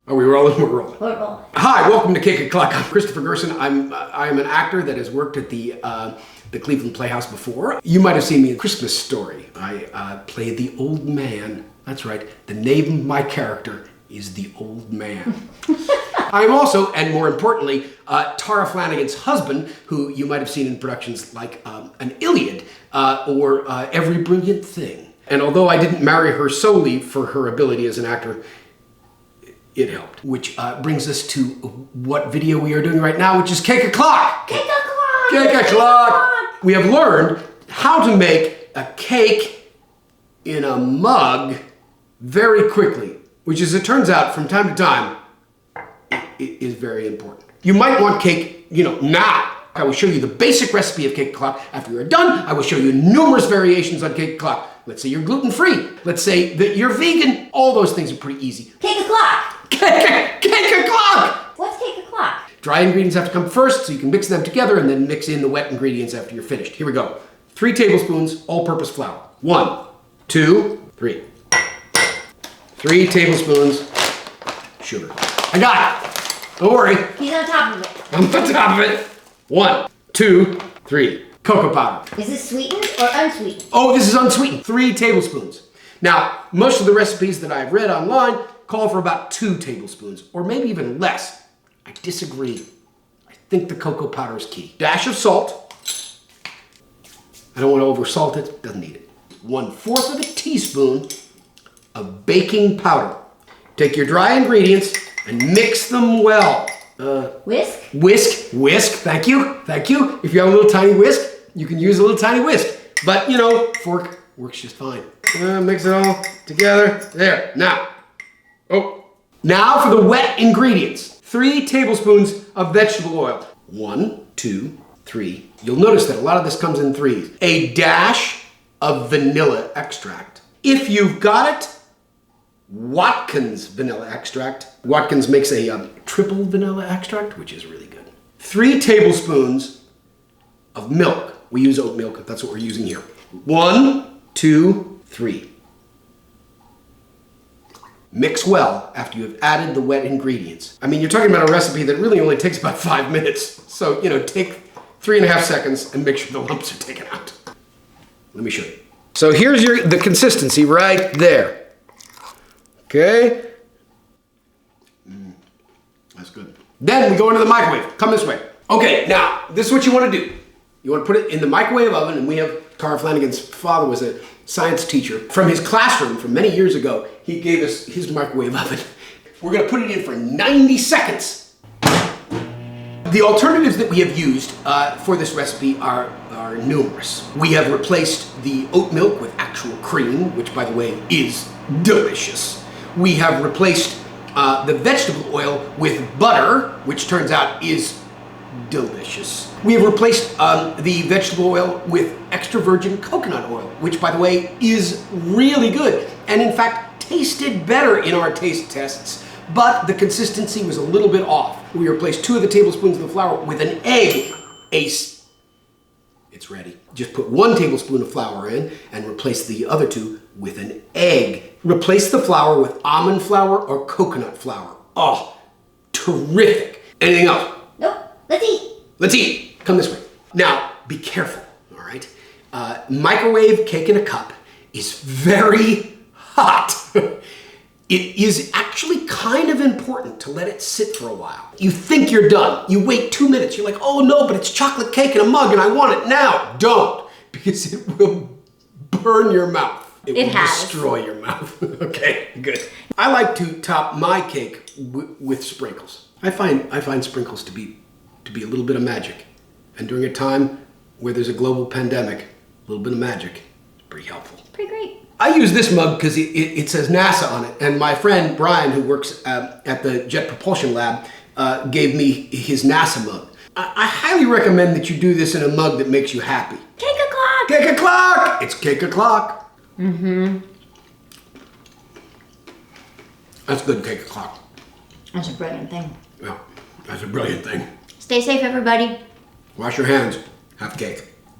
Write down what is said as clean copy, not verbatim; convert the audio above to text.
Are we rolling? We're rolling. We're rolling. Hi, welcome to Cake O'Clock. I'm Christopher Gerson. I am an actor that has worked at the Cleveland Playhouse before. You might have seen me in Christmas Story. I played the old man. That's right. The name of my character is the old man. I'm also, and more importantly, Tarah Flanagan's husband, who you might have seen in productions like An Iliad or Every Brilliant Thing. And although I didn't marry her solely for her ability as an actor, it helped. Which brings us to what video we are doing right now, which is Cake O'Clock! Cake O'Clock! Cake O'Clock! We have learned how to make a cake in a mug very quickly, which, as it turns out, from time to time, is very important. You might want cake, now. I will show you the basic recipe of Cake O'Clock. After you're done, I will show you numerous variations on Cake O'Clock. Let's say you're gluten-free. Let's say that you're vegan. All those things are pretty easy. Cake O'Clock! Cake O'Clock! What's Cake O'Clock? Dry ingredients have to come first, so you can mix them together and then mix in the wet ingredients after you're finished. Here we go. 3 tablespoons all-purpose flour. 1, 2, 3. 3 tablespoons sugar. I got it. Don't worry. He's on top of it. I'm on top of it. 1, 2, 3. Cocoa powder. Is this sweetened or unsweetened? Oh, this is unsweetened. 3 tablespoons. Now, most of the recipes that I've read online call for about 2 tablespoons, or maybe even less. I disagree. I think the cocoa powder is key. Dash of salt. I don't want to over-salt it. Doesn't need it. 1/4 of a teaspoon of baking powder. Take your dry ingredients and mix them well. Whisk? Whisk, thank you. If you have a little tiny whisk, you can use a little tiny whisk. But, fork works just fine. Mix it all together. There, now for the wet ingredients. 3 tablespoons of vegetable oil. 1, 2, 3. You'll notice that a lot of this comes in threes. A dash of vanilla extract. If you've got it, Watkins vanilla extract. Watkins makes a triple vanilla extract, which is really good. 3 tablespoons of milk. We use oat milk, that's what we're using here. 1, 2, 3. Mix well after you have added the wet ingredients. I mean, you're talking about a recipe that really only takes about 5 minutes. So, take 3.5 seconds and make sure the lumps are taken out. Let me show you. So here's the consistency right there. Okay. That's good. Then we go into the microwave. Come this way. Okay, now, this is what you want to do. You want to put it in the microwave oven, and we have, Tarah Flanagan's father was a science teacher. From his classroom from many years ago, he gave us his microwave oven. We're going to put it in for 90 seconds. The alternatives that we have used for this recipe are numerous. We have replaced the oat milk with actual cream, which, by the way, is delicious. We have replaced the vegetable oil with butter, which turns out is delicious. We have replaced the vegetable oil with extra virgin coconut oil, which, by the way, is really good, and in fact tasted better in our taste tests, but the consistency was a little bit off. We replaced 2 of the tablespoons of the flour with an egg. It's ready. Just put 1 tablespoon of flour in and replace the other 2 with an egg. Replace the flour with almond flour or coconut flour. Oh, terrific. Anything else? Nope. Let's eat. Let's eat. Come this way. Now, be careful, all right? Microwave cake in a cup is very hot. It is actually kind of important to let it sit for a while. You think you're done. You wait 2 minutes. You're like, oh no, but it's chocolate cake in a mug and I want it now. Don't, because it will burn your mouth. It will destroy your mouth. Okay, good. I like to top my cake with sprinkles. I find sprinkles to be a little bit of magic. And during a time where there's a global pandemic, a little bit of magic is pretty helpful. Pretty great. I use this mug because it says NASA on it, and my friend Brian, who works at the Jet Propulsion Lab, gave me his NASA mug. I highly recommend that you do this in a mug that makes you happy. Cake O'Clock! Cake O'Clock! It's Cake O'Clock. Mm-hmm. That's good, Cake O'Clock. That's a brilliant thing. Yeah, that's a brilliant thing. Stay safe, everybody. Wash your hands. Have cake.